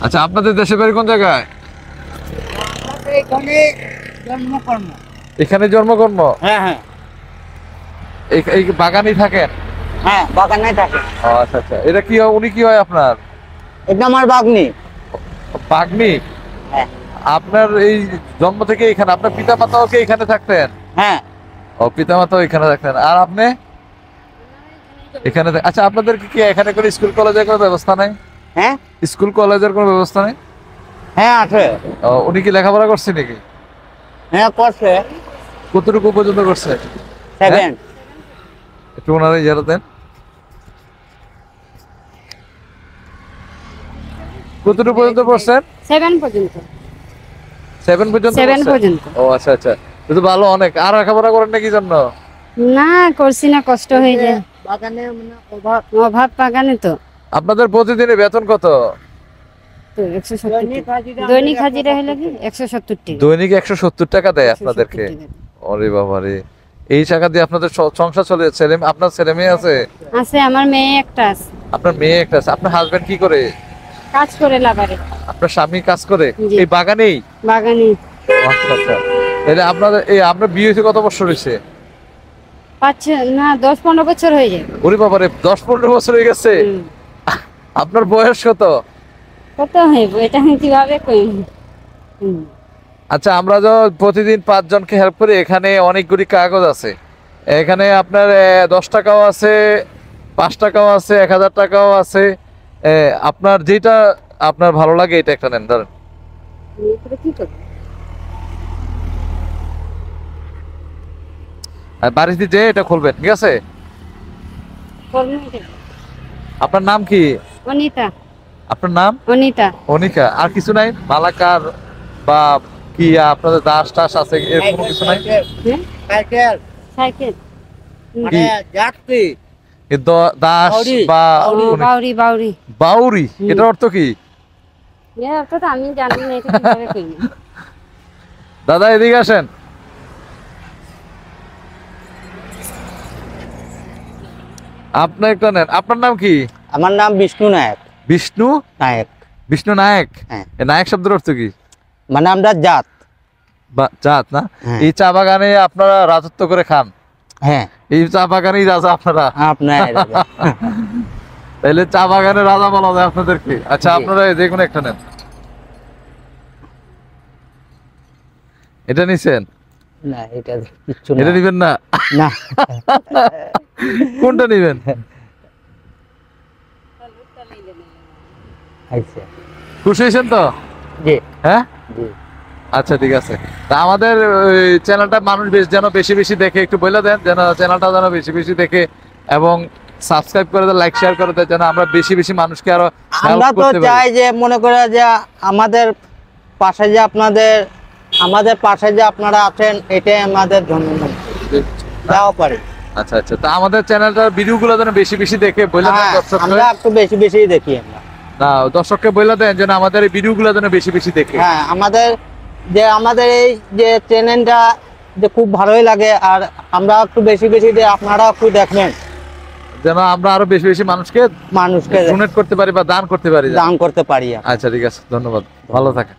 আচ্ছা, আপনাদের দেশে বাড়ি কোন জায়গায়? এখানে জন্মকর্ম। হ্যাঁ হ্যাঁ এই বাগানেই থাকেন? হ্যাঁ, বাগানে থাকে। ও আচ্ছা আচ্ছা, এটা কি হয়, উনি কি হয় আপনার? এটা আমার বাগনি। বাগ্নি? হ্যাঁ আপনার এই জন্ম থেকে এখানে, আপনার পিতা মাতাও কি এখানে থাকতেন? হ্যাঁ ও, পিতা মাতাও এখানে থাকতেন, আর আপনি এখানে আচ্ছা, আপনাদের কি এখানে কোনো স্কুল কলেজের কোনো ব্যবস্থা নাই? হ্যাঁ স্কুল কলেজের কোনো ব্যবস্থা নেই? হ্যাঁ আছে। ও, উনি কি লেখাপড়া করছে নাকি? হ্যাঁ করছে। কতটুকু পর্যন্ত করছে? 7। একটু ওনারা ইয়ে দেন। কতটুকু পর্যন্ত পড়ছেন? 7 পর্যন্ত। 7 পর্যন্ত? 7 পর্যন্ত। ও আচ্ছা আচ্ছা, তো ভালো অনেক। আর লেখাপড়া করেন না কি জন্য? না, করছি না, কষ্ট হয়ে যায়। বাগানে মানে অভাব। অভাব বাগানে তো। আপনাদের প্রতিদিনের বেতন কত? তো 170 দৈনিক হাজিরা হলো কি 170 টাকা। দৈনিক 170 টাকা দেয় 170 আপনাদেরকে? টাকা দেয়। ওরে বাবা রে, এই টাকা দিয়ে আপনাদের সংসার চলে? আপনার ছেলে মেয়ে আছে? আছে, আমার মেয়ে একটা আছে। আপনার মেয়ে একটা আছে। আপনার হাজবেন্ড কি করে? কাজ করে লাবারে। আপনার স্বামী কাজ করে জি। এই বাগানেই? বাগানে। আচ্ছা আচ্ছা, তাহলে আপনার বিয়ে হয়েছে কত বছর হয়েছে? 10-15 বছর হয়ে যায়। ওরে বাবা রে, 10-15 বছর হয়ে গেছে। হুম। আপনার বয়স কত? কত হইব এটা আমি কিভাবে কই? আচ্ছা, আমরা তো প্রতিদিন 5 জনকে হেল্প করি। এখানে অনেকগুলি কাগজ আছে। এখানে আপনার 10 টাকাও আছে, 5 টাকাও আছে, 1000 টাকাও আছে। আপনার যেটা আপনার ভালো লাগে এটা একটা নেন, ধরেন। এরপরে কি করব? আর বাড়িতে যে এটা খুলবেন, ঠিক আছে? আপনার নাম কি? অনিতা। আপনার নাম? অনিতা। অনিকা। আর কিছু নাই? মালাকার বা কি আপনাদের দাস টাস আছে, এরকম কিছু নাই? সাইকেল। সাইকেল। মানে যাত্রী। দাস বাউরি। বা বাউরি। বাউরি। বাউরি, এটার অর্থ কি? এর অর্থ তো আমি জানি না, এটা কিভাবে কই? দাদা এদিকে আসেন। আপনি একটা নেন। আপনার নাম কি? আমার নাম বিষ্ণু নায়ক। বিষ্ণু নায়ক। বিষ্ণু নায়ক? হ্যাঁ। এই নায়ক শব্দের অর্থ কি? মানে আমরা জাত। জাত না? হ্যাঁ। এই চা বাগানে আপনারা রাজত্ব করে খান? হ্যাঁ। এই চা বাগানেই রাজা আপনারা? আপনার তাহলে চা বাগানের রাজা বলা যায় আপনাদেরকে। আচ্ছা, জি। আপনারা যে কোনো একটা নেন। এটা নিছেন? না, এটা কিচ্ছু এটা না। নিবেন না? না। কোনটা নিবেন? আচ্ছা। খুশি হয়েছেন তো? জি হ্যাঁ, জি। আচ্ছা ঠিক আছে। তা আমাদের চ্যানেলটা মানুষ যেন বেশি বেশি দেখে, একটু বলে দেন যেন চ্যানেলটা যেন বেশি বেশি দেখে এবং সাবস্ক্রাইব করে দেন, লাইক শেয়ার করে দেন, যেন আমরা বেশি বেশি মানুষকে আরো আমরা হেল্প তো করতে পারি। চাই যে মনে করে যে আমাদের পাশে যে আমাদের পাশে যে আপনারা আছেন, এটাই আমাদের ধন্যবাদ দেওয়া পারে। আচ্ছা আচ্ছা, তা আমাদের চ্যানেলটার ভিডিওগুলো যেন বেশি বেশি দেখে বলে দেন হ্যাঁ, দর্শককে। আমরা একটু বেশি বেশি দেখি আমরা। না, দর্শককে বলে দেন যেন আমাদের এই ভিডিওগুলো যেন বেশি বেশি দেখে। হ্যাঁ, আমাদের এই যে চ্যানেলটা যে খুব ভালোই লাগে, আর আমরা একটু বেশি বেশি দিয়ে আপনারা একটু দেখবেন, যেন আমরা আরো বেশি বেশি মানুষকে মানুষকে ডোনেট করতে পারি বা দান করতে পারি। দান করতে পারি। আচ্ছা ঠিক আছে, ধন্যবাদ, ভালো থাকেন।